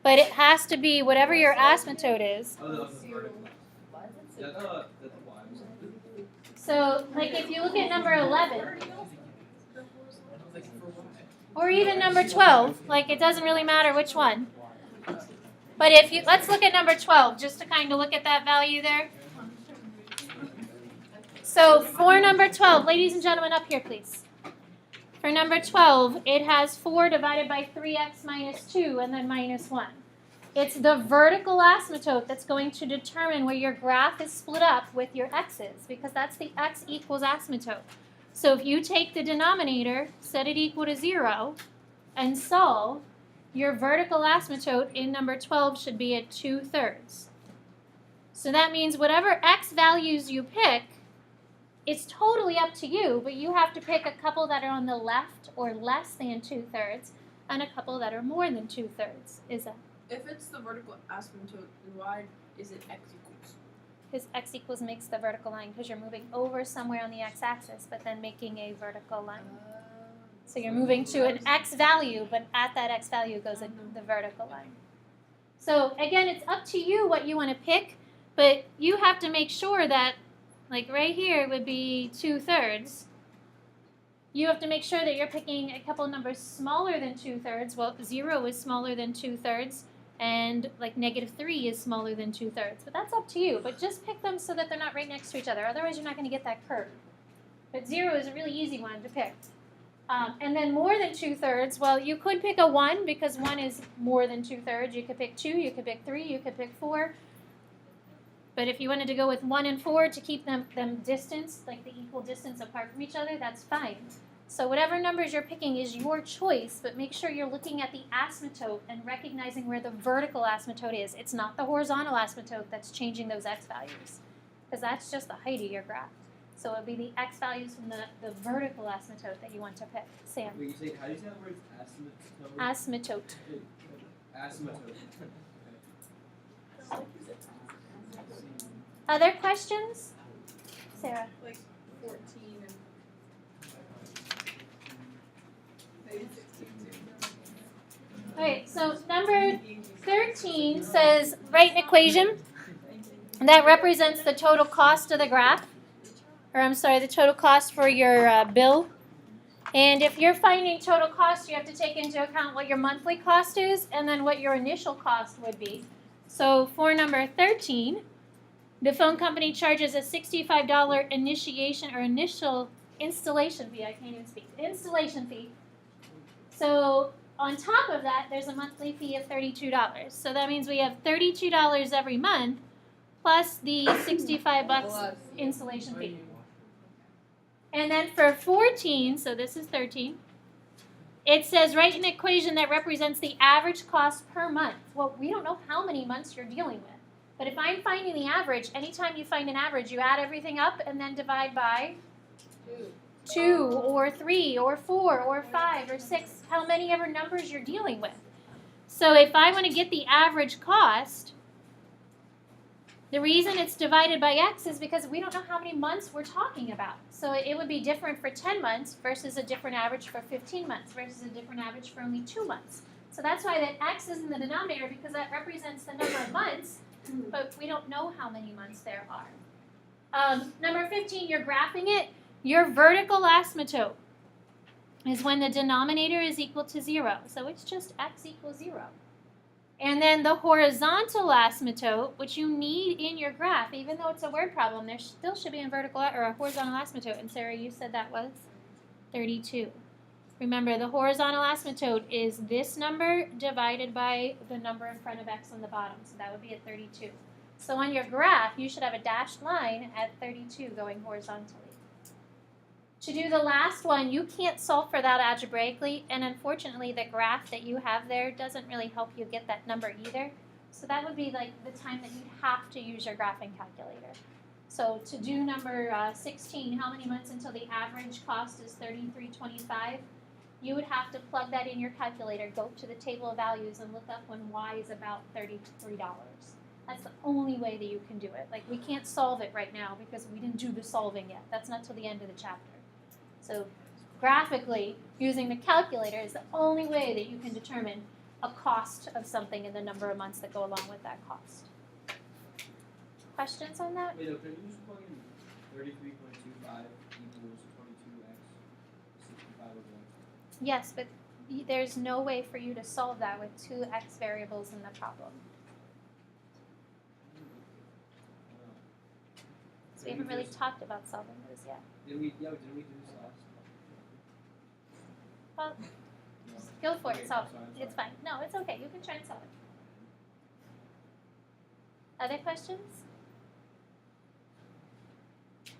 But it has to be whatever your asymptote is. So, like if you look at number 11, or even number 12, like it doesn't really matter which one. But if you, let's look at number 12, just to kind of look at that value there. So for number 12, ladies and gentlemen, up here, please. For number 12, it has 4 divided by 3x minus 2 and then minus 1. It's the vertical asymptote that's going to determine where your graph is split up with your x's, because that's the x equals asymptote. So if you take the denominator, set it equal to 0, and solve, your vertical asymptote in number 12 should be at 2/3. So that means whatever x values you pick, it's totally up to you, but you have to pick a couple that are on the left or less than 2/3, and a couple that are more than 2/3. Is that? If it's the vertical asymptote, then why is it x equals? Because x equals makes the vertical line, because you're moving over somewhere on the x-axis, but then making a vertical line. So you're moving to an x value, but at that x value goes in the vertical line. So again, it's up to you what you want to pick, but you have to make sure that, like right here, it would be 2/3. You have to make sure that you're picking a couple numbers smaller than 2/3. Well, 0 is smaller than 2/3, and like -3 is smaller than 2/3. But that's up to you. But just pick them so that they're not right next to each other. Otherwise, you're not going to get that curve. But 0 is a really easy one to pick. And then more than 2/3, well, you could pick a 1 because 1 is more than 2/3. You could pick 2, you could pick 3, you could pick 4. But if you wanted to go with 1 and 4 to keep them distanced, like the equal distance apart from each other, that's fine. So whatever numbers you're picking is your choice, but make sure you're looking at the asymptote and recognizing where the vertical asymptote is. It's not the horizontal asymptote that's changing those x values, because that's just the height of your graph. So it would be the x values from the vertical asymptote that you want to pick. Sam? Wait, you say, how do you say that word? Asymptote. Asymptote. Other questions? Sarah? Like 14 and maybe 16 too. Alright, so number 13 says write an equation that represents the total cost of the graph. Or I'm sorry, the total cost for your bill. And if you're finding total cost, you have to take into account what your monthly cost is and then what your initial cost would be. So for number 13, the phone company charges a $65 initial installation fee. I can't even speak. Installation fee. So on top of that, there's a monthly fee of $32. So that means we have $32 every month plus the $65 installation fee. And then for 14, so this is 13, it says write an equation that represents the average cost per month. Well, we don't know how many months you're dealing with. But if I'm finding the average, anytime you find an average, you add everything up and then divide by 2 or 3 or 4 or 5 or 6, how many ever numbers you're dealing with. So if I want to get the average cost, the reason it's divided by x is because we don't know how many months we're talking about. So it would be different for 10 months versus a different average for 15 months versus a different average for only 2 months. So that's why that x is in the denominator, because that represents the number of months, but we don't know how many months there are. Number 15, you're graphing it. Your vertical asymptote is when the denominator is equal to 0. So it's just x equals 0. And then the horizontal asymptote, which you need in your graph, even though it's a word problem, there still should be a vertical or a horizontal asymptote. And Sarah, you said that was 32. Remember, the horizontal asymptote is this number divided by the number in front of x on the bottom. So that would be at 32. So on your graph, you should have a dashed line at 32 going horizontally. To do the last one, you can't solve for that algebraically, and unfortunately the graph that you have there doesn't really help you get that number either. So that would be like the time that you'd have to use your graphing calculator. So to do number 16, how many months until the average cost is $33.25? You would have to plug that in your calculator, go to the table of values, and look up when y is about $33. That's the only way that you can do it. Like, we can't solve it right now because we didn't do the solving yet. That's not till the end of the chapter. So graphically, using the calculator is the only way that you can determine a cost of something and the number of months that go along with that cost. Questions on that? Wait, no, can you just plug in 33.25 equals 22x 65 over Yes, but there's no way for you to solve that with two x variables in the problem. So we haven't really talked about solving those yet. Didn't we do this last? Well, No. go for it, Okay, solve I'm it. sorry. It's fine. No, it's okay. You can try and solve it. Other questions?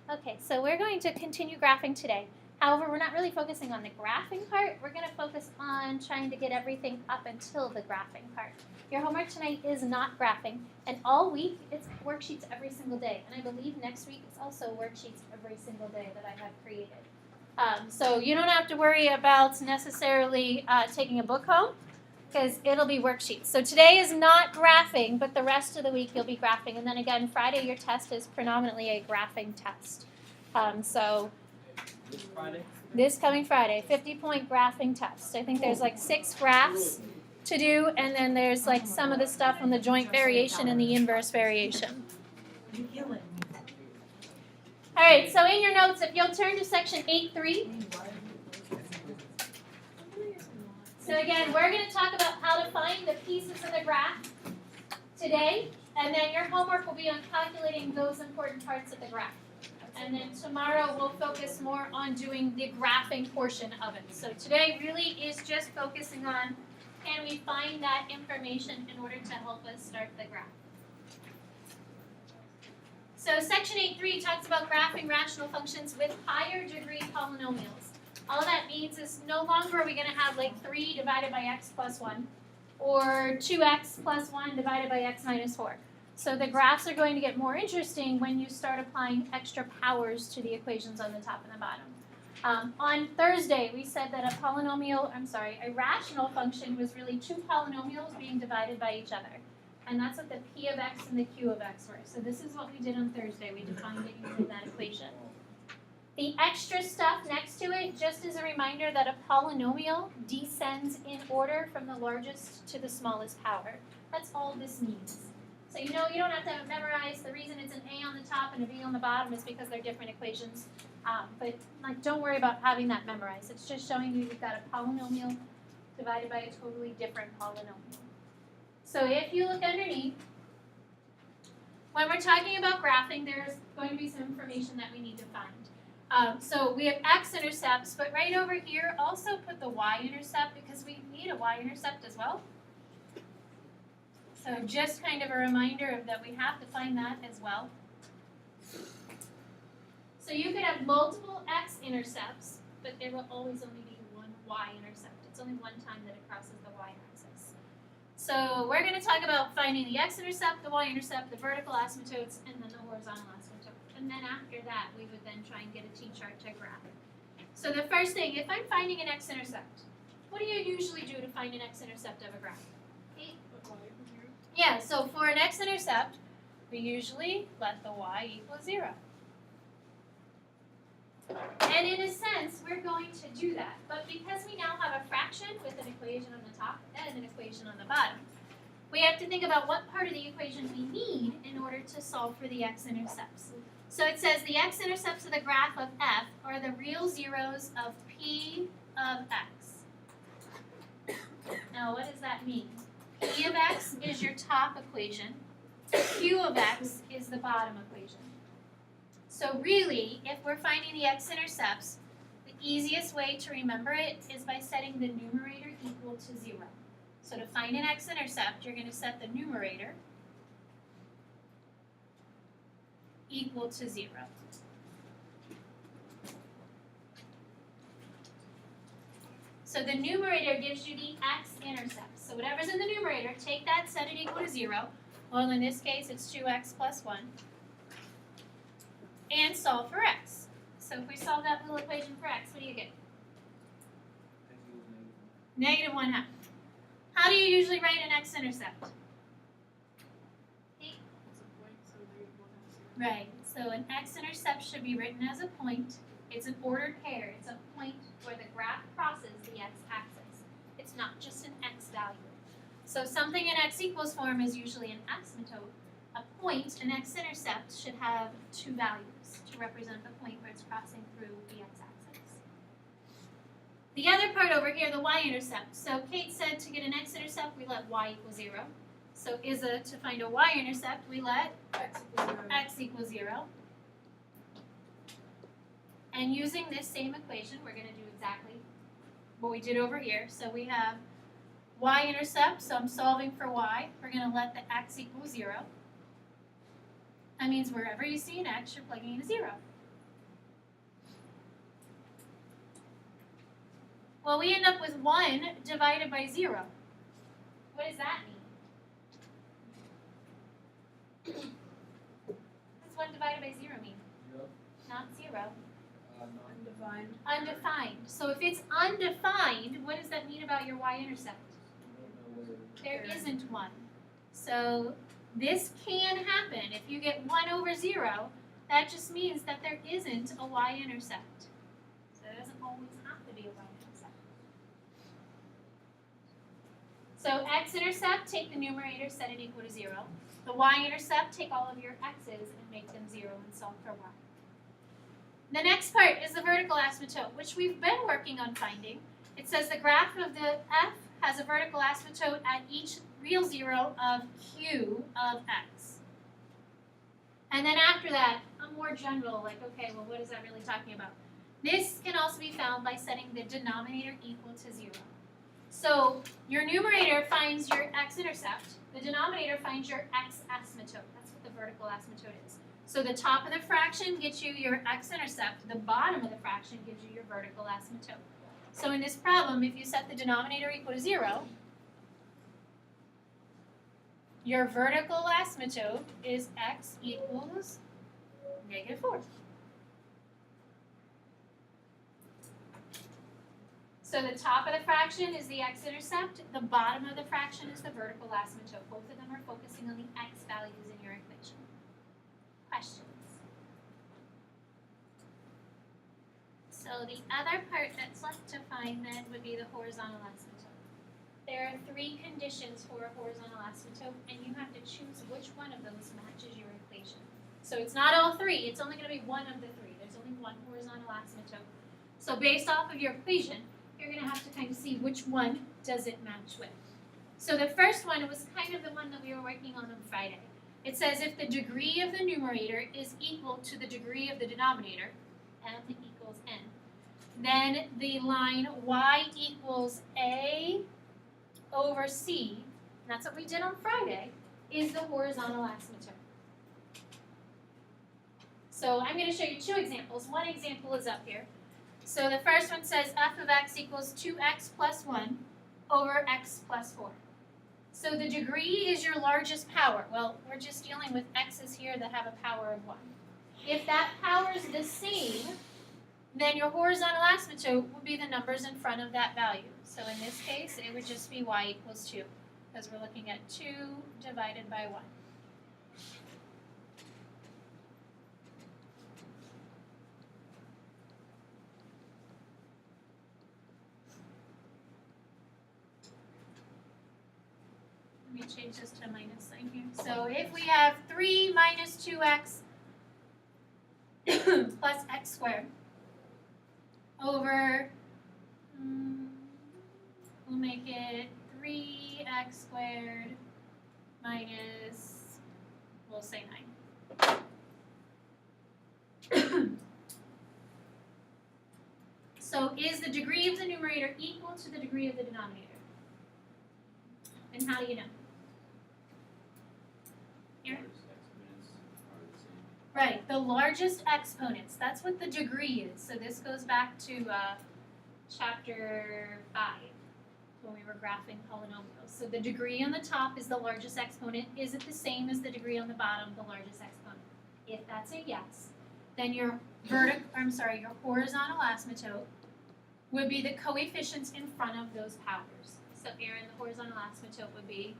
Okay, so we're going to continue graphing today. However, we're not really focusing on the graphing part. We're going to focus on trying to get everything up until the graphing part. Your homework tonight is not graphing, and all week it's worksheets every single day. And I believe next week it's also worksheets every single day that I have created. So you don't have to worry about necessarily taking a book home, because it'll be worksheets. So today is not graphing, but the rest of the week you'll be graphing. And then again, Friday your test is predominantly a graphing test. So This Friday? this coming Friday, 50-point graphing test. I think there's like 6 graphs to do, and then there's like some of the stuff on the joint variation and the inverse variation. All right, so in your notes, if you'll turn to section 8.3. So again, we're going to talk about how to find the pieces of the graph today, and then your homework will be on calculating those important parts of the graph. And then tomorrow we'll focus more on doing the graphing portion of it. So today really is just focusing on, can we find that information in order to help us start the graph. So section 8.3 talks about graphing rational functions with higher degree polynomials. All that means is no longer are we going to have like 3 divided by x plus 1 or 2x plus 1 divided by x minus 4. So the graphs are going to get more interesting when you start applying extra powers to the equations on the top and the bottom. On Thursday, we said that a rational function was really 2 polynomials being divided by each other. And that's what the p of x and the q of x were. So this is what we did on Thursday. We defined it using that equation. The extra stuff next to it, just as a reminder that a polynomial descends in order from the largest to the smallest power. That's all this means. So you know you don't have to memorize the reason it's an a on the top and a b on the bottom is because they're different equations. But like, don't worry about having that memorized. It's just showing you you've got a polynomial divided by a totally different polynomial. So if you look underneath, when we're talking about graphing, there's going to be some information that we need to find. So we have x-intercepts, but right over here, also put the y-intercept because we need a y-intercept as well. So just kind of a reminder of that we have to find that as well. So you could have multiple x-intercepts, but there will always only be one y-intercept. It's only one time that it crosses the y-axis. So we're going to talk about finding the x-intercept, the y-intercept, the vertical asymptotes, and then the horizontal asymptote. And then after that, we would then try and get a t-chart to graph. So the first thing, if I'm finding an x-intercept, what do you usually do to find an x-intercept of a graph? Yeah, so for an x-intercept, we usually let the y equal 0. And in a sense, we're going to do that. But because we now have a fraction with an equation on the top and an equation on the bottom, we have to think about what part of the equation we need in order to solve for the x-intercepts. So it says the x-intercepts of the graph of f are the real zeros of p of x. Now, what does that mean? P of x is your top equation. Q of x is the bottom equation. So really, if we're finding the x-intercepts, the easiest way to remember it is by setting the numerator equal to 0. So to find an x-intercept, you're going to set the numerator equal to 0. So the numerator gives you the x-intercept. So whatever's in the numerator, take that, set it equal to 0. Well, in this case, it's 2x plus 1. And solve for x. So if we solve that little equation for x, what do you get? Negative 1/2. How do you usually write an x-intercept? Right. So an x-intercept should be written as a point. It's an ordered pair. It's a point where the graph crosses the x-axis. It's not just an x value. So something in x equals form is usually an asymptote. A point, an x-intercept, should have two values to represent the point where it's crossing through the x-axis. The other part over here, the y-intercept. So Kate said to get an x-intercept, we let y equal 0. So to find a y-intercept, we let X equals 0. x equals 0. And using this same equation, we're going to do exactly what we did over here. So we have y-intercept, so I'm solving for y. We're going to let the x equal 0. That means wherever you see an x, you're plugging in a 0. Well, we end up with 1 divided by 0. What does that mean? What does 1 divided by 0 mean? 0. Not 0. Undefined. Undefined. So if it's undefined, what does that mean about your y-intercept? You don't know where. There isn't one. So this can happen. If you get 1 over 0, that just means that there isn't a y-intercept. So it doesn't always have to be a y-intercept. So x-intercept, take the numerator, set it equal to 0. The y-intercept, take all of your x's and make them 0 and solve for y. The next part is the vertical asymptote, which we've been working on finding. It says the graph of the f has a vertical asymptote at each real 0 of q of x. And then after that, a more general, like, okay, well, what is that really talking about? This can also be found by setting the denominator equal to 0. So your numerator finds your x-intercept. The denominator finds your x-asymptote. That's what the vertical asymptote is. So the top of the fraction gets you your x-intercept. The bottom of the fraction gives you your vertical asymptote. So in this problem, if you set the denominator equal to 0, your vertical asymptote is x equals -4. So the top of the fraction is the x-intercept. The bottom of the fraction is the vertical asymptote. Both of them are focusing on the x values in your equation. Questions? So the other part that's left to find then would be the horizontal asymptote. There are 3 conditions for a horizontal asymptote, and you have to choose which one of those matches your equation. So it's not all 3, it's only going to be one of the 3. There's only one horizontal asymptote. So based off of your equation, you're going to have to kind of see which one does it match with. So the first one was kind of the one that we were working on Friday. It says if the degree of the numerator is equal to the degree of the denominator, m equals n, then the line y equals a over c, and that's what we did on Friday, is the horizontal asymptote. So I'm going to show you 2 examples. One example is up here. So the first one says f of x equals 2x plus 1 over x plus 4. So the degree is your largest power. Well, we're just dealing with x's here that have a power of 1. If that power is the same, then your horizontal asymptote would be the numbers in front of that value. So in this case, it would just be y equals 2, because we're looking at 2 divided by 1. Let me change this to a minus sign here. So if we have 3 minus 2x plus x squared over, we'll make it 3x squared minus, we'll say 9. So is the degree of the numerator equal to the degree of the denominator? And how do you know? Here? Right, the largest exponents. That's what the degree is. So this goes back to chapter 5 when we were graphing polynomials. So the degree on the top is the largest exponent. Is it the same as the degree on the bottom, the largest exponent? If that's a yes, then your your horizontal asymptote would be the coefficients in front of those powers. So Aaron, the horizontal asymptote would be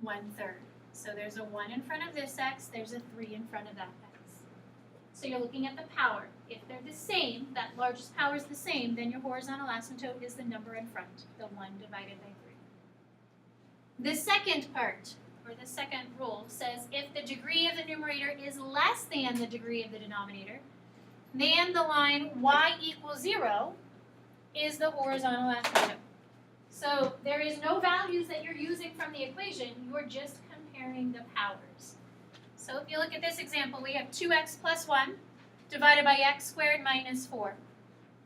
1/3. So there's a 1 in front of this x, there's a 3 in front of that x. So you're looking at the power. If they're the same, that largest power is the same, then your horizontal asymptote is the number in front, the 1 divided by 3. The second part, or the second rule, says if the degree of the numerator is less than the degree of the denominator, then the line y equals 0 is the horizontal asymptote. So there is no values that you're using from the equation, you're just comparing the powers. So if you look at this example, we have 2x plus 1 divided by x squared minus 4.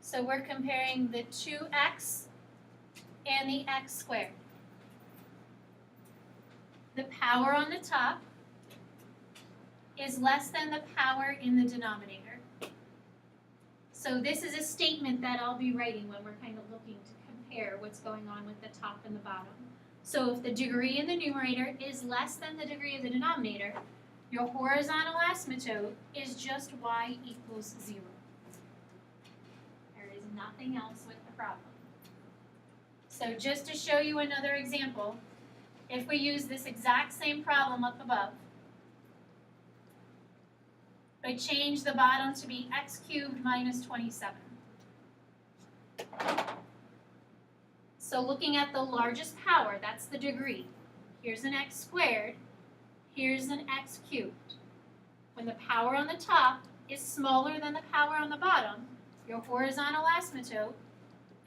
So we're comparing the 2x and the x squared. The power on the top is less than the power in the denominator. So this is a statement that I'll be writing when we're kind of looking to compare what's going on with the top and the bottom. So if the degree in the numerator is less than the degree of the denominator, your horizontal asymptote is just y equals 0. There is nothing else with the problem. So just to show you another example, if we use this exact same problem up above, I change the bottom to be x cubed minus 27. So looking at the largest power, that's the degree. Here's an x squared, here's an x cubed. When the power on the top is smaller than the power on the bottom, your horizontal asymptote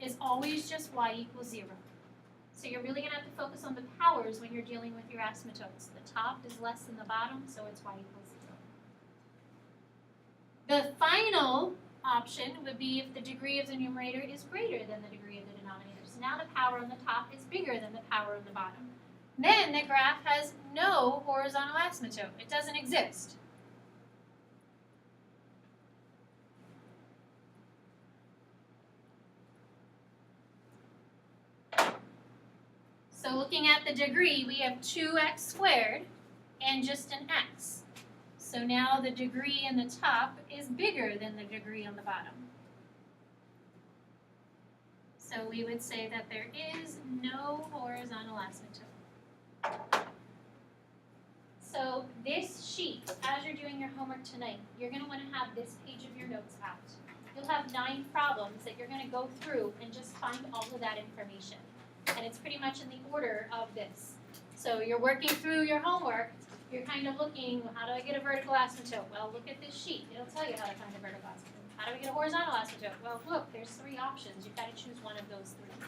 is always just y equals 0. So you're really going to have to focus on the powers when you're dealing with your asymptotes. The top is less than the bottom, so it's y equals 0. The final option would be if the degree of the numerator is greater than the degree of the denominator. So now the power on the top is bigger than the power on the bottom. Then the graph has no horizontal asymptote. It doesn't exist. So looking at the degree, we have 2x squared and just an x. So now the degree in the top is bigger than the degree on the bottom. So we would say that there is no horizontal asymptote. So this sheet, as you're doing your homework tonight, you're going to want to have this page of your notes out. You'll have 9 problems that you're going to go through and just find all of that information. And it's pretty much in the order of this. So you're working through your homework, you're kind of looking, how do I get a vertical asymptote? Well, look at this sheet. It'll tell you how to find a vertical asymptote. How do we get a horizontal asymptote? Well, look, there's 3 options. You've got to choose one of those 3.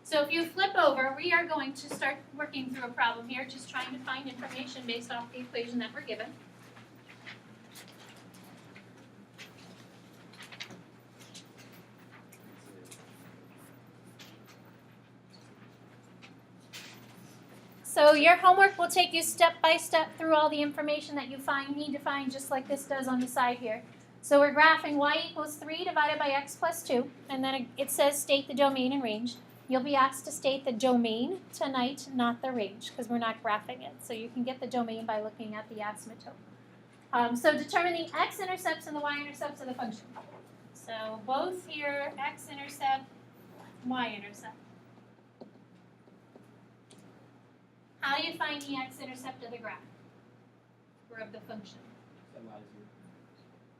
So if you flip over, we are going to start working through a problem here, just trying to find information based off the equation that we're given. So your homework will take you step by step through all the information that you need to find, just like this does on the side here. So we're graphing y equals 3 divided by x plus 2, and then it says state the domain and range. You'll be asked to state the domain tonight, not the range, because we're not graphing it. So you can get the domain by looking at the asymptote. So determine the x-intercepts and the y-intercepts of the function. So both here, x-intercept, y-intercept. How do you find the x-intercept of the graph, or of the function?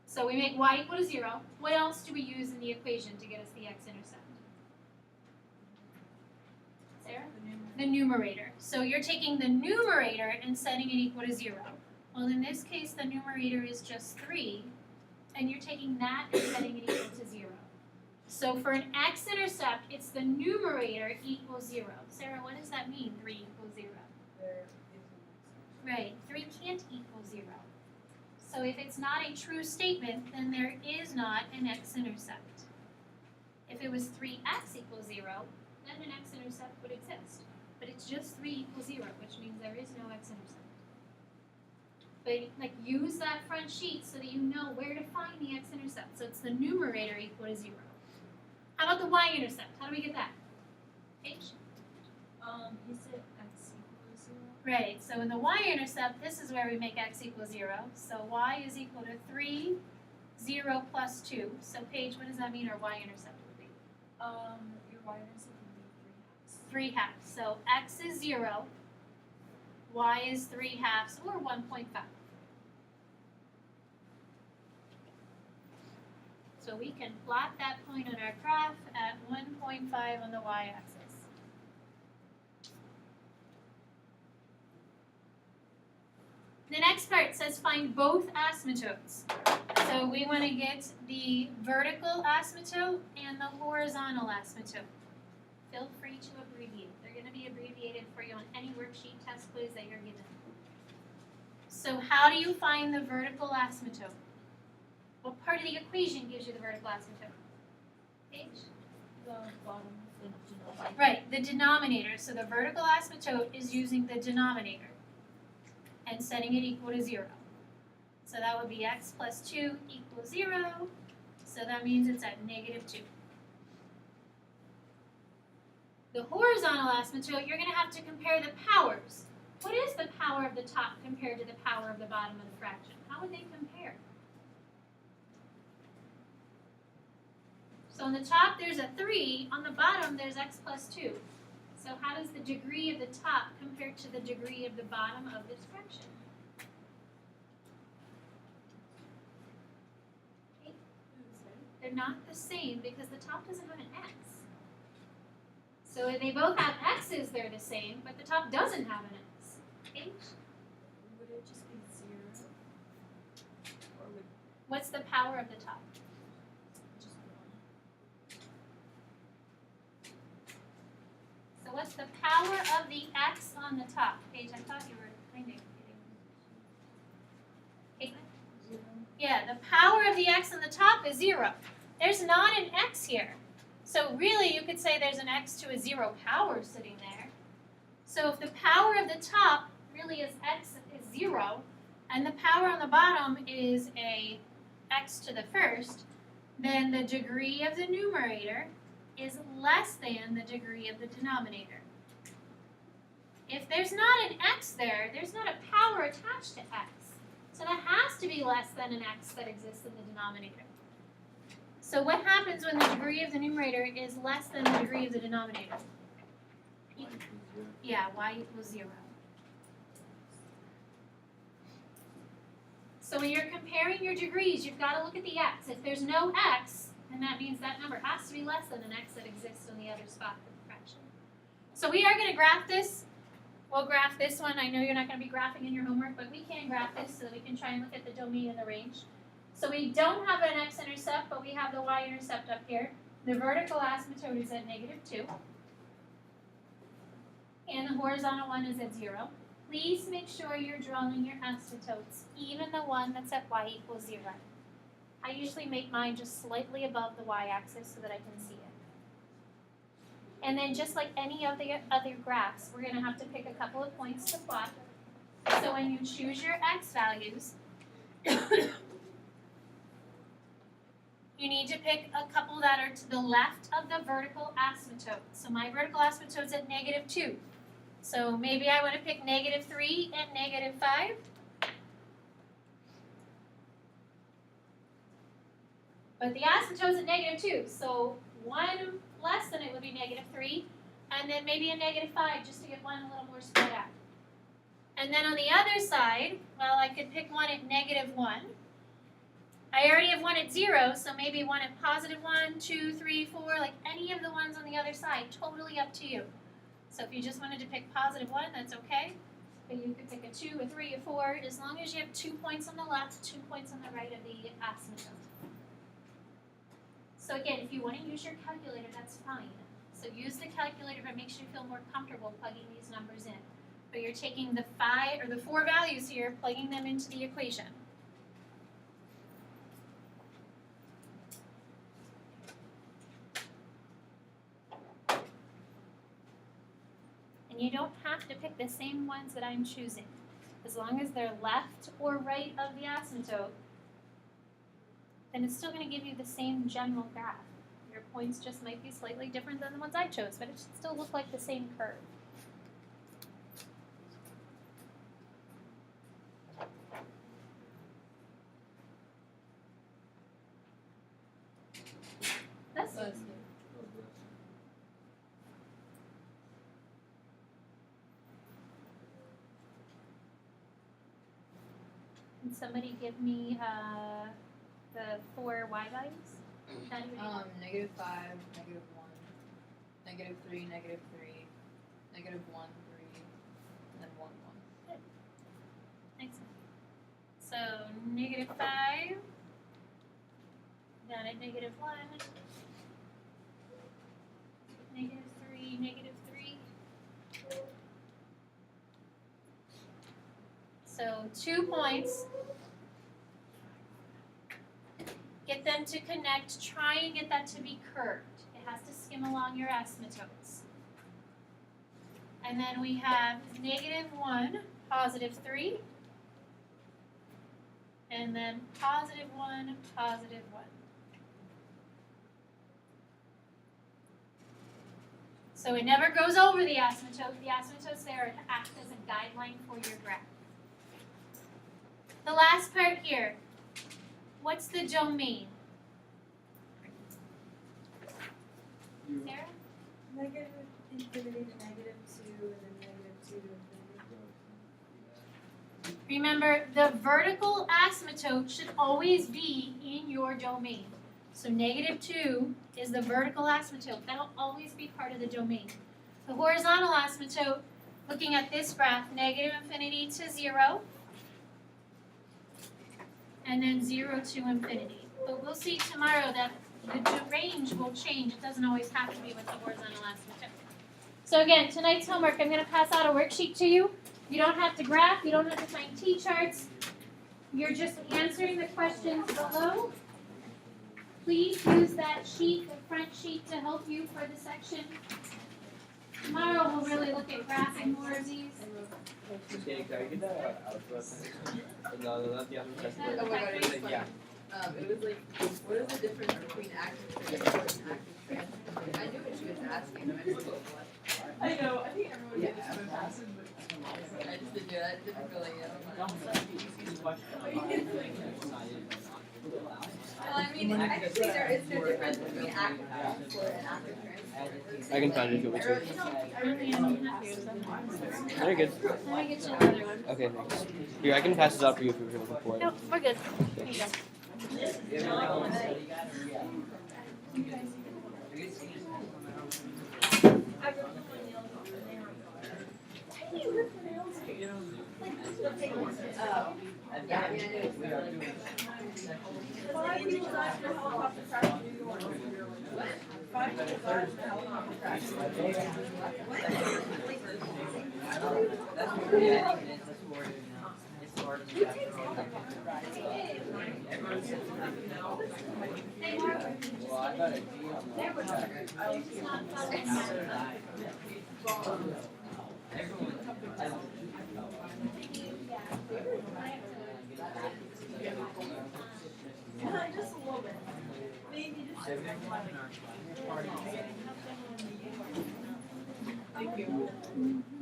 So we make y equal to 0. What else do we use in the equation to get us the x-intercept? Sarah? The numerator. So you're taking the numerator and setting it equal to 0. Well, in this case, the numerator is just 3, and you're taking that and setting it equal to 0. So for an x-intercept, it's the numerator equals 0. Sarah, what does that mean, 3 equals 0? Right, 3 can't equal 0. So if it's not a true statement, then there is not an x-intercept. If it was 3x equals 0, then an x-intercept would exist. But it's just 3 equals 0, which means there is no x-intercept. But use that front sheet so that you know where to find the x-intercept. So it's the numerator equal to 0. How about the y-intercept? How do we get that? H? You said x equals 0. Right, so in the y-intercept, this is where we make x equals 0. So y is equal to 3, 0 plus 2. So Paige, what does that mean our y-intercept would be? Your y-intercept would be 3 halves. So x is 0, y is 3 halves, or 1.5. So we can plot that point on our graph at 1.5 on the y-axis. The next part says find both asymptotes. So we want to get the vertical asymptote and the horizontal asymptote. Feel free to abbreviate. They're going to be abbreviated for you on any worksheet test quiz that you're given. So how do you find the vertical asymptote? What part of the equation gives you the vertical asymptote? Paige? The bottom, the denominator. Right, the denominator. So the vertical asymptote is using the denominator and setting it equal to 0. So that would be x plus 2 equals 0. So that means it's at negative 2. The horizontal asymptote, you're going to have to compare the powers. What is the power of the top compared to the power of the bottom of the fraction? How would they compare? So on the top there's a 3, on the bottom there's x plus 2. So how does the degree of the top compare to the degree of the bottom of this fraction? They're not the same because the top doesn't have an x. So if they both have x's, they're the same, but the top doesn't have an x. H? Would it just be 0? Or would What's the power of the top? just 1? So what's the power of the x on the top? Paige, I thought you were kind of getting. Caitlin? 0. Yeah, the power of the x on the top is 0. There's not an x here. So really you could say there's an x to a 0 power sitting there. So if the power of the top really is x is 0, and the power on the bottom is a x to the first, then the degree of the numerator is less than the degree of the denominator. If there's not an x there, there's not a power attached to x. So that has to be less than an x that exists in the denominator. So what happens when the degree of the numerator is less than the degree of the denominator? Yeah, y equals 0. So when you're comparing your degrees, you've got to look at the x. If there's no x, then that means that number has to be less than an x that exists on the other spot of the fraction. So we are going to graph this. We'll graph this one. I know you're not going to be graphing in your homework, but we can graph this so that we can try and look at the domain and the range. So we don't have an x-intercept, but we have the y-intercept up here. The vertical asymptote is at negative 2. And the horizontal one is at 0. Please make sure you're drawing your asymptotes, even the one that's at y equals 0. I usually make mine just slightly above the y-axis so that I can see it. And then just like any of the other graphs, we're going to have to pick a couple of points to plot. So when you choose your x values, you need to pick a couple that are to the left of the vertical asymptote. So my vertical asymptote is at negative 2. So maybe I want to pick negative 3 and negative 5. But the asymptote is at negative 2. So one less than it would be negative 3. And then maybe a negative 5 just to get one a little more spread out. And then on the other side, well, I could pick one at negative 1. I already have one at 0, so maybe one at positive 1, 2, 3, 4, like any of the ones on the other side, totally up to you. So if you just wanted to pick positive 1, that's okay. But you could pick a 2, a 3, a 4, as long as you have 2 points on the left, 2 points on the right of the asymptote. So again, if you want to use your calculator, that's fine. So use the calculator, but make sure you feel more comfortable plugging these numbers in. But you're taking the 4 values here, plugging them into the equation. And you don't have to pick the same ones that I'm choosing. As long as they're left or right of the asymptote, then it's still going to give you the same general graph. Your points just might be slightly different than the ones I chose, but it should still look like the same curve. That's good. Can somebody give me the 4 y values? How do you do it? Negative 5, negative 1, negative 3, negative 3, negative 1, 3, and then 1, 1. Excellent. negative 5, down at negative 1, negative 3, negative 3. So 2 points. Get them to connect. Try and get that to be curved. It has to skim along your asymptotes. And then we have negative 1, positive 3. And then positive 1, positive 1. So it never goes over the asymptote. The asymptotes there act as a guideline for your graph. The last part here. What's the domain? Sarah? Negative infinity to negative 2 and then negative 2 to infinity. Remember, the vertical asymptote should always be in your domain. So negative 2 is the vertical asymptote. That'll always be part of the domain. The horizontal asymptote, looking at this graph, negative infinity to 0, and then 0 to infinity. But we'll see tomorrow that the range will change. It doesn't always have to be with the horizontal asymptote. So again, tonight's homework, I'm going to pass out a worksheet to you. You don't have to graph. You don't have to find T-charts. You're just answering the questions below. Please use that sheet, the front sheet, to help you for the section. Tomorrow we'll really look at graphing more of these. Okay, can I get the alpha section? No, not the alpha section. Oh my God, it was funny. Yeah. It was like, what is the difference between active transport and active transport? I knew what she was asking, but I just didn't know what. I know, I think everyone did this in passing, but I just didn't do that, I didn't feel like it. Well, I mean, actually, there is no difference between active transport and active transport. I can find it if you want me to. I really don't have to. Very good. Let me get you another one. Okay, thanks. Here, I can pass this out for you if you're looking for it. Nope, we're good. Here you go. Yeah, I mean, I knew it was like. $5 for helicopter crash. $5 for helicopter crash. Just a little bit. Maybe just Thank you.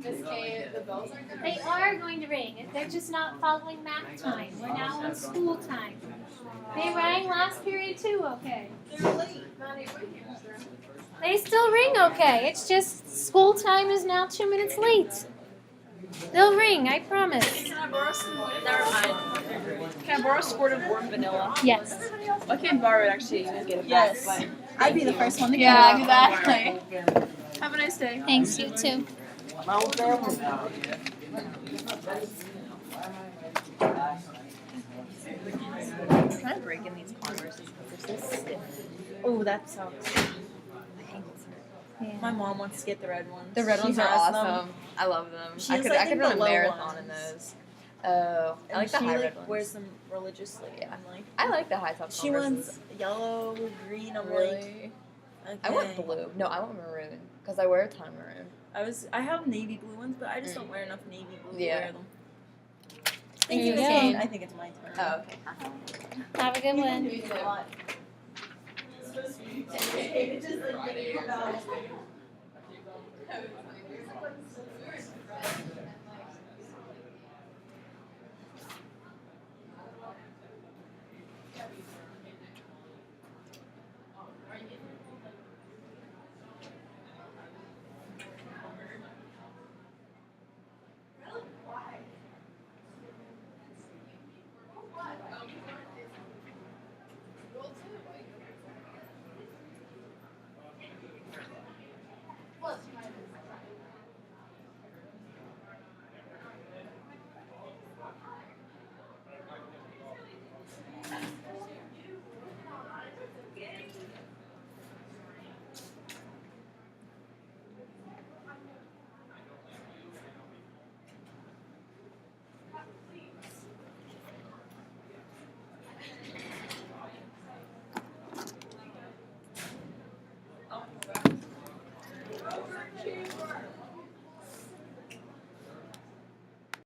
Miss K, the bells aren't gonna They are going to ring. They're just not following math time. We're now on school time. They rang last period too, okay. They're late. Not able to hear. They still ring okay. It's just school time is now 2 minutes late. They'll ring, I promise. Can I borrow some? Never mind. Can I borrow Squirted Warm Vanilla? Yes. I can't borrow it actually. Get it back, Yes. but- I'd be the first one to get Yeah, it. exactly. Have a nice day. Thanks, you too. Can I break in these Converses because they're so stiff? Oh, that sucks. My ankles hurt. My mom wants to get the red ones. The red She ones are has them. awesome. I love them. She I has, could, I I could think, run the a low marathon in ones. those. Oh, I like the she high like red ones. wears them religiously. Yeah. I'm like, I like the high top she Converses. wants yellow, green. I'm Really? like, I want okay. blue. No, I want maroon because I wear a ton of maroon. I have navy blue ones, but I just don't wear enough navy blue to Yeah. wear them. There Thank you you, Miss go. Kane. I think it's my turn. Oh, okay. Have a good one. You too. It's just like thinking about